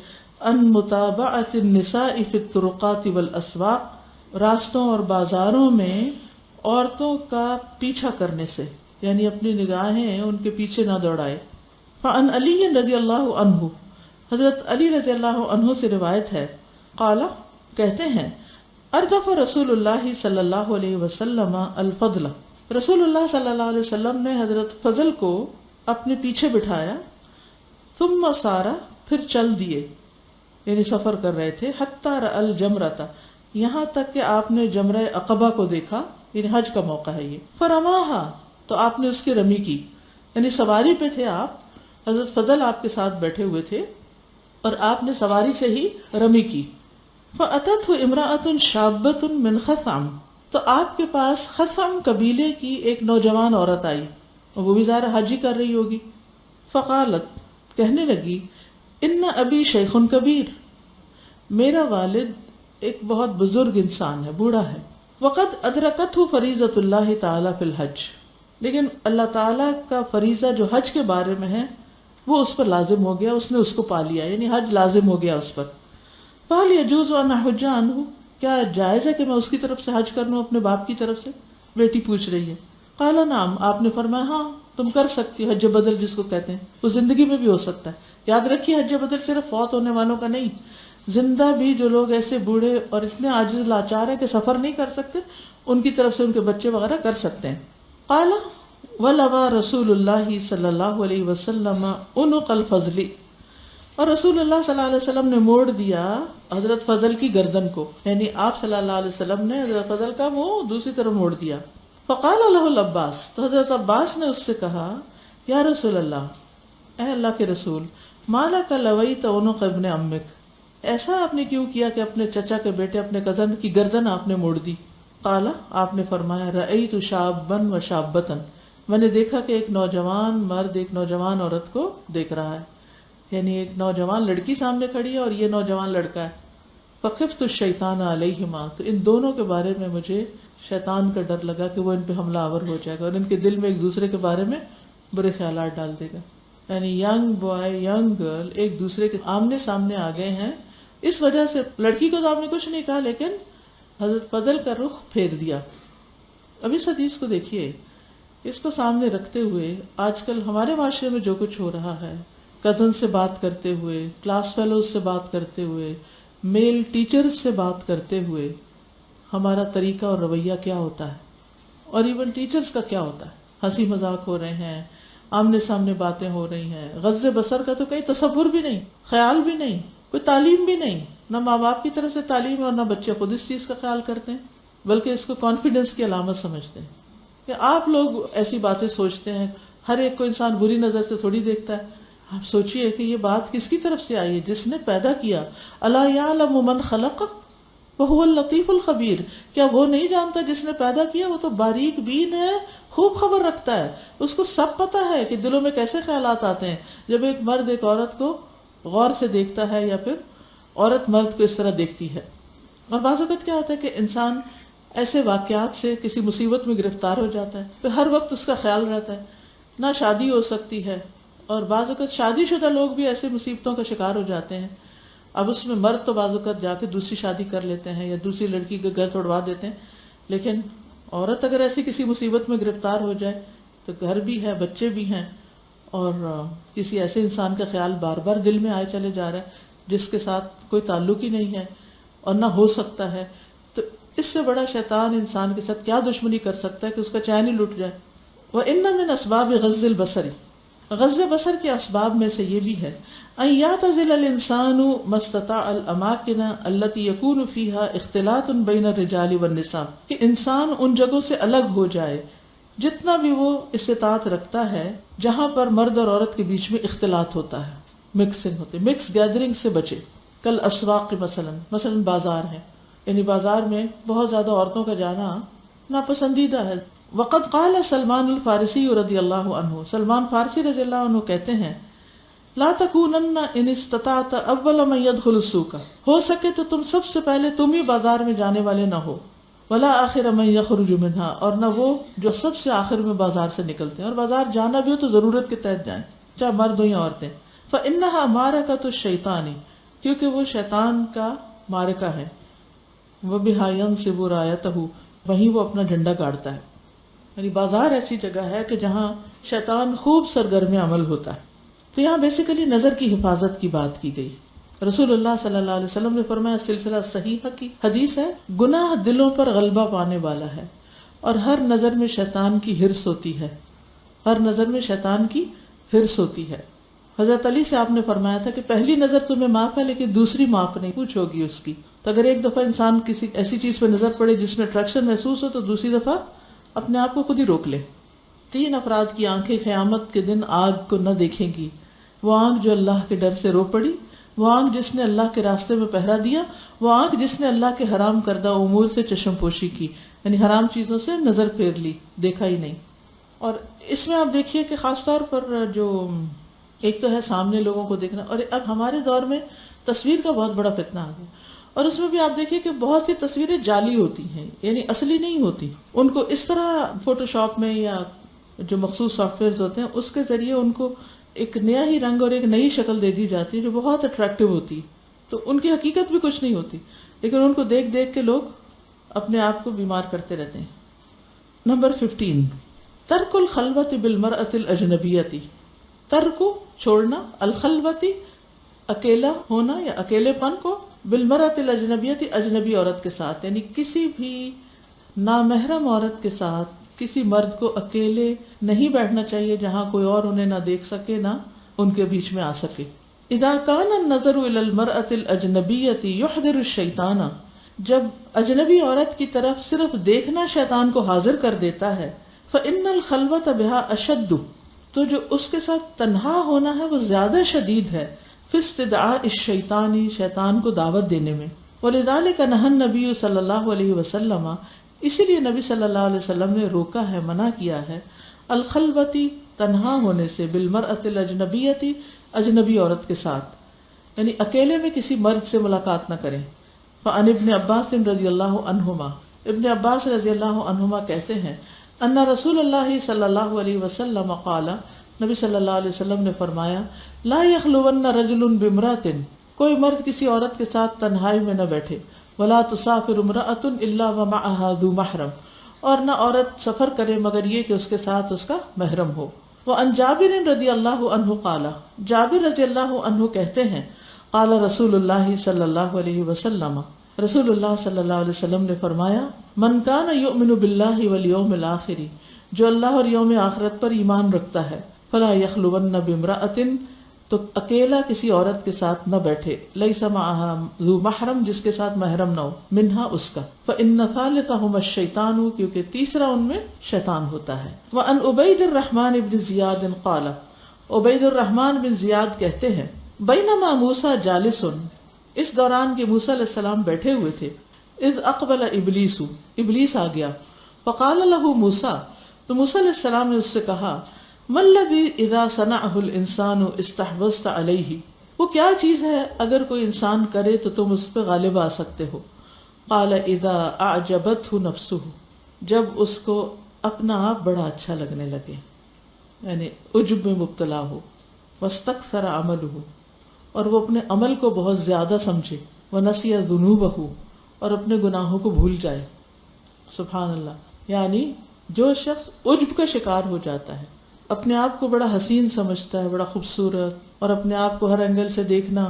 ان متابعت النساء فی الطرقات والاسواق، راستوں اور بازاروں میں عورتوں کا پیچھا کرنے سے، یعنی اپنی نگاہیں ان کے پیچھے نہ دوڑائے. فعن علی رضی اللہ عنہ، حضرت علی رضی اللہ عنہ سے روایت ہے، قال، کہتے ہیں، اردف رسول اللہ صلی اللہ علیہ وسلم الفضل، رسول اللہ صلی اللہ علیہ وسلم نے حضرت فضل کو اپنے پیچھے بٹھایا. ثم سارا، پھر چل دیے، یعنی سفر کر رہے تھے. حتی رأى الجمرۃ، یہاں تک کہ آپ نے جمرہ عقبہ کو دیکھا، یعنی حج کا موقع ہے یہ. فرماہا، تو آپ نے اس کی رمی کی، یعنی سواری پہ تھے آپ، حضرت فضل آپ کے ساتھ بیٹھے ہوئے تھے اور آپ نے سواری سے ہی رمی کی. فأتته امرأة شابۃ من خثعم، تو آپ کے پاس خثعم قبیلے کی ایک نوجوان عورت آئی، اور وہ بھی ظاہر حج ہی کر رہی ہوگی. فقالت، کہنے لگی، ان ابی شیخ کبیر، میرا والد ایک بہت بزرگ انسان ہے، بوڑھا ہے. وقد ادرکتہ فریضۃ اللہ تعالی فی الحج، لیکن اللہ تعالیٰ کا فریضہ جو حج کے بارے میں ہے وہ اس پر لازم ہو گیا، اس نے اس کو پا لیا، یعنی حج لازم ہو گیا اس پر. فہل یجوز ان احج عنہ، کیا جائز ہے کہ میں اس کی طرف سے حج کر لوں، اپنے باپ کی طرف سے؟ بیٹی پوچھ رہی ہے. قال نعم، آپ نے فرمایا ہاں تم کر سکتی ہو، حج بدل جس کو کہتے ہیں، وہ زندگی میں بھی ہو سکتا ہے. یاد رکھیے حج بدل صرف فوت ہونے والوں کا نہیں، زندہ بھی جو لوگ ایسے بوڑھے اور اتنے عاجز لاچار ہیں کہ سفر نہیں کر سکتے، ان کی طرف سے ان کے بچے وغیرہ کر سکتے ہیں. قال ولوا رسول اللہ صلی اللہ علیہ وسلم عنق الفضل، اور رسول اللہ صلی اللہ علیہ وسلم نے موڑ دیا حضرت فضل کی گردن کو، یعنی آپ صلی اللہ علیہ وسلم نے حضرت فضل کا منہ دوسری طرف موڑ دیا. فقال له العباس، تو حضرت عباس نے اس سے کہا، یا رسول اللہ، اے اللہ کے رسول، مالک لویت عنق ابن عمک، ایسا آپ نے کیوں کیا کہ اپنے چچا کے بیٹے، اپنے کزن کی گردن آپ نے موڑ دی؟ قال، آپ نے فرمایا، رأیت شابا و شابتا، میں نے دیکھا کہ ایک نوجوان مرد ایک نوجوان عورت کو دیکھ رہا ہے، یعنی ایک نوجوان لڑکی سامنے کھڑی ہے اور یہ نوجوان لڑکا ہے. فخفت الشیطان علیہما، تو ان دونوں کے بارے میں مجھے شیطان کا ڈر لگا کہ وہ ان پہ حملہ آور ہو جائے گا اور ان کے دل میں ایک دوسرے کے بارے میں برے خیالات ڈال دے گا. یعنی ینگ بوائے ینگ گرل ایک دوسرے کے آمنے سامنے آ گئے ہیں. اس وجہ سے لڑکی کو تو آپ نے کچھ نہیں کہا، لیکن حضرت فضل کا رخ پھیر دیا. اب اس حدیث کو دیکھیے، اس کو سامنے رکھتے ہوئے آج کل ہمارے معاشرے میں جو کچھ ہو رہا ہے، کزن سے بات کرتے ہوئے، کلاس فیلوز سے بات کرتے ہوئے، میل ٹیچرز سے بات کرتے ہوئے ہمارا طریقہ اور رویہ کیا ہوتا ہے، اور ایون ٹیچرز کا کیا ہوتا ہے. ہنسی مذاق ہو رہے ہیں، آمنے سامنے باتیں ہو رہی ہیں، غض بصر کا تو کہیں تصور بھی نہیں، خیال بھی نہیں، کوئی تعلیم بھی نہیں، نہ ماں باپ کی طرف سے تعلیم ہے اور نہ بچے خود اس چیز کا خیال کرتے ہیں، بلکہ اس کو کانفیڈنس کی علامت سمجھتے ہیں. کہ آپ لوگ ایسی باتیں سوچتے ہیں، ہر ایک کو انسان بری نظر سے تھوڑی دیکھتا ہے. آپ سوچئے کہ یہ بات کس کی طرف سے آئی ہے؟ جس نے پیدا کیا. الا یعلم من خلق وهو اللطیف الخبیر، کیا وہ نہیں جانتا جس نے پیدا کیا؟ وہ تو باریک بین ہے، خوب خبر رکھتا ہے، اس کو سب پتا ہے کہ دلوں میں کیسے خیالات آتے ہیں جب ایک مرد ایک عورت کو غور سے دیکھتا ہے یا پھر عورت مرد کو اس طرح دیکھتی ہے. اور بعض اوقات کیا ہوتا ہے کہ انسان ایسے واقعات سے کسی مصیبت میں گرفتار ہو جاتا ہے، پھر ہر وقت اس کا خیال رہتا ہے، نہ شادی ہو سکتی ہے، اور بعض اوقات شادی شدہ لوگ بھی ایسے مصیبتوں کا شکار ہو جاتے ہیں. اب اس میں مرد تو بعض اوقات جا کے دوسری شادی کر لیتے ہیں یا دوسری لڑکی کے گھر توڑوا دیتے ہیں، لیکن عورت اگر ایسی کسی مصیبت میں گرفتار ہو جائے تو گھر بھی ہے، بچے بھی ہیں، اور کسی ایسے انسان کا خیال بار بار دل میں آئے چلے جا رہا ہے جس کے ساتھ کوئی تعلق ہی نہیں ہے اور نہ ہو سکتا ہے. تو اس سے بڑا شیطان انسان کے ساتھ کیا دشمنی کر سکتا ہے کہ اس کا چین ہی لٹ جائے. وَإِنَّ مِنْ أَسْبَابِ غَضِّ الْبَصَرِ، غض بصر کے اسباب میں سے یہ بھی ہے ان یعتزل الانسان ما استطاع الاماکن التي يكون فيها اختلاط بین الرجال والنساء، کہ انسان ان جگہوں سے الگ ہو جائے جتنا بھی وہ استطاعت رکھتا ہے جہاں پر مرد اور عورت کے بیچ میں اختلاط ہوتا ہے، مکسنگ ہوتی ہے، مکس گیدرنگ سے بچے. کل اسواق مثلا بازار ہے، یعنی بازار میں بہت زیادہ عورتوں کا جانا ناپسندیدہ ہے. وقد قال سلمان الفارسی رضی اللہ عنہ، سلمان فارسی رضی اللہ عنہ کہتے ہیں لا تکونن ان استطعت اول من يدخل السوق، ہو سکے تو تم سب سے پہلے تم ہی بازار میں جانے والے نہ ہو، ولا آخر من يخرج منها، اور نہ وہ جو سب سے آخر میں بازار سے نکلتے ہیں. اور بازار جانا بھی ہو تو ضرورت کے تحت جائیں، چاہے مرد ہو یا عورتیں. فانها معركۃ الشیطان، کیونکہ وہ شیطان کا معرکہ ہے. وبها ينصب رايته، وہیں وہ اپنا جھنڈا گاڑتا ہے. یعنی بازار ایسی جگہ ہے کہ جہاں شیطان خوب سرگرم عمل ہوتا ہے. تو یہاں بیسیکلی نظر کی حفاظت کی بات کی گئی. رسول اللہ صلی اللہ علیہ وسلم نے فرمایا، سلسلہ صحیحہ کی حدیث ہے، گناہ دلوں پر غلبہ پانے والا ہے اور ہر نظر میں شیطان کی ہرس ہوتی ہے، ہر نظر میں شیطان کی ہرس ہوتی ہے. حضرت علی سے آپ نے فرمایا تھا کہ پہلی نظر تمہیں معاف ہے لیکن دوسری معاف نہیں، کچھ ہوگی اس کی. تو اگر ایک دفعہ انسان کسی ایسی چیز پہ نظر پڑے جس میں اٹریکشن محسوس ہو تو دوسری دفعہ اپنے آپ کو خود ہی روک لے. 3 افراد کی آنکھیں قیامت کے دن آگ کو نہ دیکھیں گی. وہ آنکھ جو اللہ کے ڈر سے رو پڑی، وہ آنکھ جس نے اللہ کے راستے میں پہرا دیا، وہ آنکھ جس نے اللہ کے حرام کردہ امور سے چشم پوشی کی، یعنی حرام چیزوں سے نظر پھیر لی، دیکھا ہی نہیں. اور اس میں آپ دیکھیے کہ خاص طور پر جو ایک تو ہے سامنے لوگوں کو دیکھنا، اور اب ہمارے دور میں تصویر کا بہت بڑا فتنہ آ گیا. اور اس میں بھی آپ دیکھیے کہ بہت سی تصویریں جعلی ہوتی ہیں، یعنی اصلی نہیں ہوتی. ان کو اس طرح فوٹو شاپ میں یا جو مخصوص سافٹ ویئرز ہوتے ہیں اس کے ذریعے ان کو ایک نیا ہی رنگ اور ایک نئی شکل دے دی جاتی ہے جو بہت اٹریکٹیو ہوتی ہے. تو ان کی حقیقت بھی کچھ نہیں ہوتی، لیکن ان کو دیکھ دیکھ کے لوگ اپنے آپ کو بیمار کرتے رہتے ہیں. نمبر 15، ترک الخلوت بالمرأة الاجنبیتی، ترک چھوڑنا، الخلوتی اکیلا ہونا یا اکیلے پن کو، بالمرأة الاجنبیتی اجنبی عورت کے ساتھ، یعنی کسی بھی نامحرم عورت کے ساتھ کسی مرد کو اکیلے نہیں بیٹھنا چاہیے جہاں کوئی اور انہیں نہ دیکھ سکے نہ ان کے بیچ میں آ سکے. اذا كان النظر الى المرأة الاجنبیۃ يحضر الشیطان، جب اجنبی عورت کی طرف صرف دیکھنا شیطان کو حاضر کر دیتا ہے، فان الخلوۃ بها اشد، تو جو اس کے ساتھ تنہا ہونا ہے وہ زیادہ شدید ہے، فی استدعاء الشیطان، شیطان کو دعوت دینے میں. ولذلك نهى النبی صلی اللہ علیہ وسلم، اسی لیے نبی صلی اللہ علیہ وسلم نے روکا ہے، منع کیا ہے، الخلوتی تنہا ہونے سے، بالمرأة الاجنبیتی اجنبی عورت کے ساتھ، یعنی اکیلے میں کسی مرد سے ملاقات نہ کریں. فعن ابن عباس رضی اللہ عنہما، ابن عباس رضی اللہ عنہما کہتے ہیں، ان رسول اللہ صلی اللہ علیہ وسلم قال، نبی صلی اللہ علیہ وسلم نے فرمایا، لا یخلون رجل بامرأة، کوئی مرد کسی عورت کے ساتھ تنہائی میں نہ بیٹھے، ولا تسافر امرأة الا ومعها ذو محرم، اور نہ عورت سفر کرے مگر یہ کہ اس کے ساتھ اس کا محرم ہو. وعن جابر رضی اللہ عنہ قال، جابر رضی اللہ عنہ کہتے ہیں، قال رسول اللہ صلی اللہ علیہ وسلم، رسول اللہ صلی اللہ علیہ وسلم نے فرمایا، من کان یؤمن باللہ والیوم الآخر، جو اللہ اور یوم آخرت پر ایمان رکھتا ہے، فلا یخلون بامرأة، تو اکیلا کسی عورت کے ساتھ نہ بیٹھے، لیس معها ذو محرم، جس کے ساتھ محرم نہ ہو، منہا اس کا، فإن ثالثہم الشیطان، کیونکہ تیسرا ان میں شیطان ہوتا ہے. وعن عبید الرحمن بن زیاد قال، عبید الرحمن بن زیاد کہتے ہیں، بینما موسیٰ جالس، اس دوران کہ موسیٰ علیہ السلام بیٹھے ہوئے تھے، اذ اقبل ابلیس، ابلیس آ گیا، فقال له موسیٰ، تو موسیٰ علیہ السلام نے اس سے کہا، ما الذی اذا صنعہ الانسان استحوذت علیہ، وہ کیا چیز ہے اگر کوئی انسان کرے تو تم اس پہ غالب آ سکتے ہو. قال اذا اعجبتہ نفسہ، جب اس کو اپنا آپ بڑا اچھا لگنے لگے، یعنی عجب میں مبتلا ہو، واستکثر عملہ، اور وہ اپنے عمل کو بہت زیادہ سمجھے، ونسی ذنوبہ، اور اپنے گناہوں کو بھول جائے. سبحان اللہ، یعنی جو شخص عجب کا شکار ہو جاتا ہے، اپنے آپ کو بڑا حسین سمجھتا ہے، بڑا خوبصورت، اور اپنے آپ کو ہر اینگل سے دیکھنا،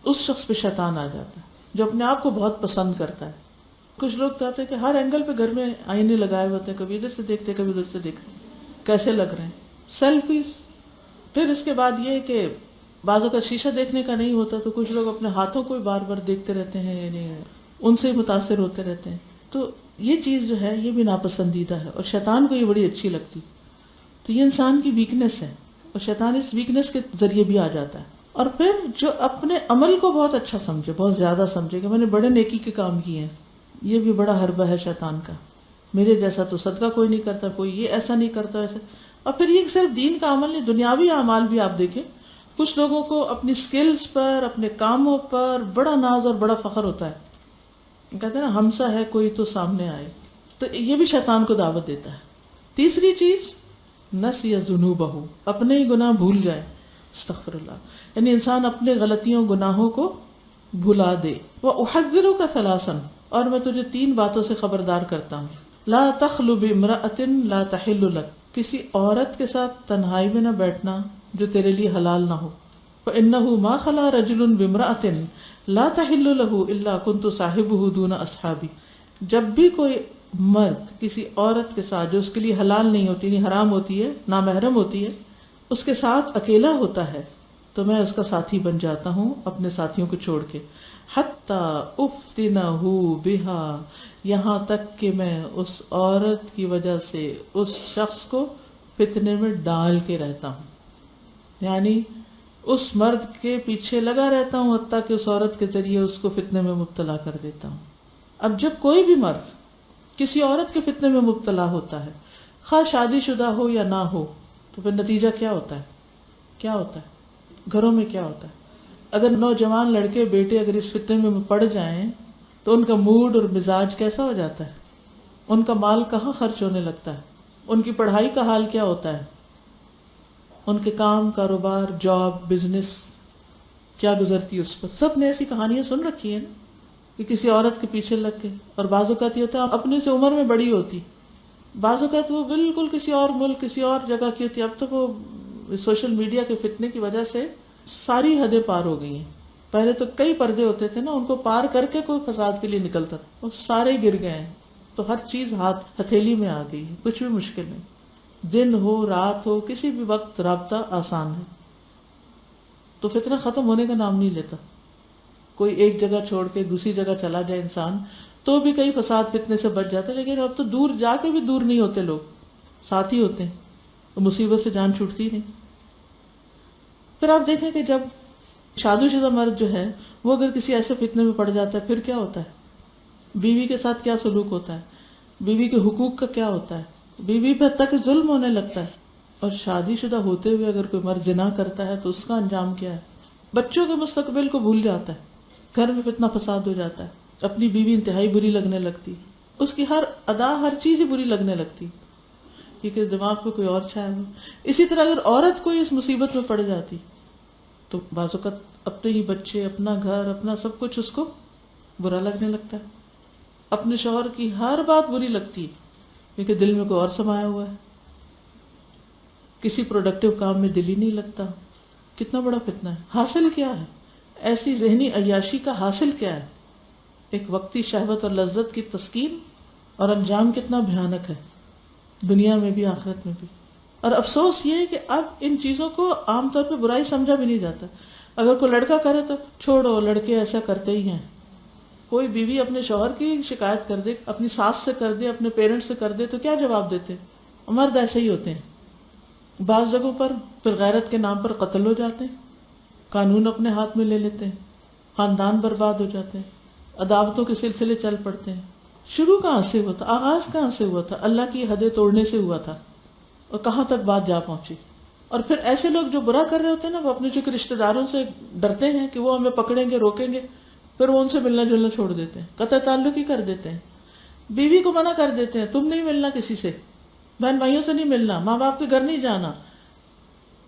اس شخص پہ شیطان آ جاتا ہے جو اپنے آپ کو بہت پسند کرتا ہے. کچھ لوگ چاہتے ہیں کہ ہر اینگل پہ گھر میں آئینے لگائے ہوتے ہیں، کبھی ادھر سے دیکھتے کبھی ادھر سے دیکھتے، کیسے لگ رہے ہیں، سیلفیز پھر اس کے بعد یہ کہ بعضوں کا شیشہ دیکھنے کا نہیں ہوتا تو کچھ لوگ اپنے ہاتھوں کو بار بار دیکھتے رہتے ہیں، یعنی ان سے متاثر ہوتے رہتے ہیں. تو یہ چیز جو ہے یہ بھی ناپسندیدہ ہے اور شیطان کو یہ بڑی اچھی لگتی. تو یہ انسان کی ویکنس ہے اور شیطان اس ویکنس کے ذریعے بھی آ جاتا ہے. اور پھر جو اپنے عمل کو بہت اچھا سمجھے، بہت زیادہ سمجھے کہ میں نے بڑے نیکی کے کام کیے ہیں، یہ بھی بڑا حربہ ہے شیطان کا. میرے جیسا تو صدقہ کوئی نہیں کرتا، کوئی یہ ایسا نہیں کرتا ایسا. اور پھر یہ صرف دین کا عمل نہیں، دنیاوی اعمال بھی آپ دیکھیں. کچھ لوگوں کو اپنی سکلز پر، اپنے کاموں پر بڑا ناز اور بڑا فخر ہوتا ہے. کہتے ہیں نا ہمسا ہے کوئی تو سامنے آئے. تو یہ بھی شیطان کو دعوت دیتا ہے. تیسری چیز نسی ذنوبہ، اپنے ہی گناہ بھول جائے. استغفر اللہ، یعنی انسان اپنے غلطیوں گناہوں کو بھلا دے. وَأُحَذِّرُكَ ثَلَاثًا، اور میں تجھے 3 باتوں سے خبردار کرتا ہوں. لا تخلو بامرأة لا تحل لك، کسی عورت کے ساتھ تنہائی میں نہ بیٹھنا جو تیرے لیے حلال نہ ہو. فإنه ما خلا رجل بامرأة لا تحل له الا كنت صاحبه دون اصحابي، جب بھی کوئی مرد کسی عورت کے ساتھ جو اس کے لیے حلال نہیں ہوتی، یعنی حرام ہوتی ہے، نامحرم ہوتی ہے، اس کے ساتھ اکیلا ہوتا ہے تو میں اس کا ساتھی بن جاتا ہوں اپنے ساتھیوں کو چھوڑ کے. حتی افتنہ بہا، یہاں تک کہ میں اس عورت کی وجہ سے اس شخص کو فتنے میں ڈال کے رہتا ہوں، یعنی اس مرد کے پیچھے لگا رہتا ہوں حتیٰ کہ اس عورت کے ذریعے اس کو فتنے میں مبتلا کر دیتا ہوں. اب جب کوئی بھی مرد کسی عورت کے فتنے میں مبتلا ہوتا ہے، خواہ شادی شدہ ہو یا نہ ہو، تو پھر نتیجہ کیا ہوتا ہے؟ کیا ہوتا ہے گھروں میں؟ کیا ہوتا ہے اگر نوجوان لڑکے بیٹے اگر اس فتنے میں پڑ جائیں تو ان کا موڈ اور مزاج کیسا ہو جاتا ہے؟ ان کا مال کہاں خرچ ہونے لگتا ہے؟ ان کی پڑھائی کا حال کیا ہوتا ہے؟ ان کے کام، کاروبار، جاب، بزنس کیا گزرتی ہے اس پر؟ سب نے ایسی کہانیاں سن رکھی ہیں نا کہ کسی عورت کے پیچھے لگ کے. اور بعض اوقات یہ ہوتا ہے اپنے سے عمر میں بڑی ہوتی، بعض اوقات وہ بالکل کسی اور ملک، کسی اور جگہ کی ہوتی. اب تو وہ سوشل میڈیا کے فتنے کی وجہ سے ساری حدیں پار ہو گئی ہیں. پہلے تو کئی پردے ہوتے تھے نا، ان کو پار کر کے کوئی فساد کے لیے نکلتا تھا، وہ سارے گر گئے ہیں. تو ہر چیز ہتھیلی میں آ گئی ہے، کچھ بھی مشکل نہیں. دن ہو رات ہو کسی بھی وقت رابطہ آسان ہے. تو فتنہ ختم ہونے کا نام نہیں لیتا. کوئی ایک جگہ چھوڑ کے دوسری جگہ چلا جائے انسان تو بھی کئی فساد فتنے سے بچ جاتا ہے. لیکن اب تو دور جا کے بھی دور نہیں ہوتے، لوگ ساتھ ہی ہوتے ہیں تو مصیبت سے جان چھوٹتی نہیں. پھر آپ دیکھیں کہ جب شادی شدہ مرد جو ہے وہ اگر کسی ایسے فتنے میں پڑ جاتا ہے پھر کیا ہوتا ہے؟ بیوی کے ساتھ کیا سلوک ہوتا ہے؟ بیوی کے حقوق کا کیا ہوتا ہے؟ بیوی پہ حتیٰ کہ ظلم ہونے لگتا ہے. اور شادی شدہ ہوتے ہوئے اگر کوئی مرد زنا کرتا ہے تو اس کا انجام کیا ہے؟ بچوں کے مستقبل کو بھول جاتا ہے، گھر میں فتنہ فساد ہو جاتا ہے، اپنی بیوی انتہائی بری لگنے لگتی، اس کی ہر ادا ہر چیز ہی بری لگنے لگتی کیونکہ دماغ پہ کوئی اور چھایا ہوا. اسی طرح اگر عورت کوئی اس مصیبت میں پڑ جاتی تو بعض اوقات اپنے ہی بچے، اپنا گھر، اپنا سب کچھ اس کو برا لگنے لگتا ہے. اپنے شوہر کی ہر بات بری لگتی ہے کیونکہ دل میں کوئی اور سمایا ہوا ہے. کسی پروڈکٹیو کام میں دل ہی نہیں لگتا. کتنا بڑا فتنہ ہے. حاصل کیا ہے؟ ایسی ذہنی عیاشی کا حاصل کیا ہے؟ ایک وقتی شہوت اور لذت کی تسکین، اور انجام کتنا بھیانک ہے دنیا میں بھی آخرت میں بھی. اور افسوس یہ ہے کہ اب ان چیزوں کو عام طور پہ برائی سمجھا بھی نہیں جاتا. اگر کوئی لڑکا کرے تو چھوڑو، لڑکے ایسا کرتے ہی ہیں. کوئی بیوی اپنے شوہر کی شکایت کر دے، اپنی ساس سے کر دے، اپنے پیرنٹ سے کر دے تو کیا جواب دیتے؟ مرد ایسے ہی ہوتے ہیں. بعض جگہوں پر پھر غیرت کے نام پر قتل ہو جاتے ہیں، قانون اپنے ہاتھ میں لے لیتے ہیں، خاندان برباد ہو جاتے ہیں، عداوتوں کے سلسلے چل پڑتے ہیں. شروع کہاں سے ہوا تھا؟ آغاز کہاں سے ہوا تھا؟ اللہ کی حدیں توڑنے سے ہوا تھا. اور کہاں تک بات جا پہنچی. اور پھر ایسے لوگ جو برا کر رہے ہوتے ہیں نا، وہ اپنے جو رشتہ داروں سے ڈرتے ہیں کہ وہ ہمیں پکڑیں گے، روکیں گے، پھر وہ ان سے ملنا جلنا چھوڑ دیتے ہیں، قطع تعلق ہی کر دیتے ہیں. بیوی کو منع کر دیتے ہیں، تم نہیں ملنا کسی سے، بہن بھائیوں سے نہیں ملنا، ماں باپ کے گھر نہیں جانا.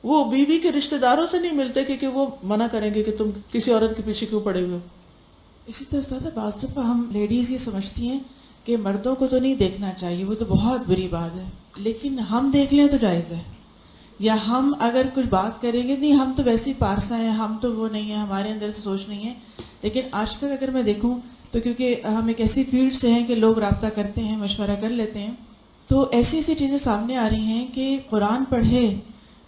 وہ بیوی کے رشتہ داروں سے نہیں ملتے کیونکہ وہ منع کریں گے کہ تم کسی عورت کے پیچھے کیوں پڑے ہوئے ہو. اسی طرح بعض دفعہ ہم لیڈیز یہ سمجھتی ہیں کہ مردوں کو تو نہیں دیکھنا چاہیے، وہ تو بہت بری بات ہے، لیکن ہم دیکھ لیں تو جائز ہے. یا ہم اگر کچھ بات کریں گے، نہیں ہم تو ویسے ہی پارسا ہیں، ہم تو وہ نہیں ہیں، ہمارے اندر سے سوچ نہیں ہے. لیکن آج کل اگر میں دیکھوں تو کیونکہ ہم ایک ایسی فیلڈ سے ہیں کہ لوگ رابطہ کرتے ہیں، مشورہ کر لیتے ہیں، تو ایسی ایسی چیزیں سامنے آ رہی ہیں کہ قرآن پڑھے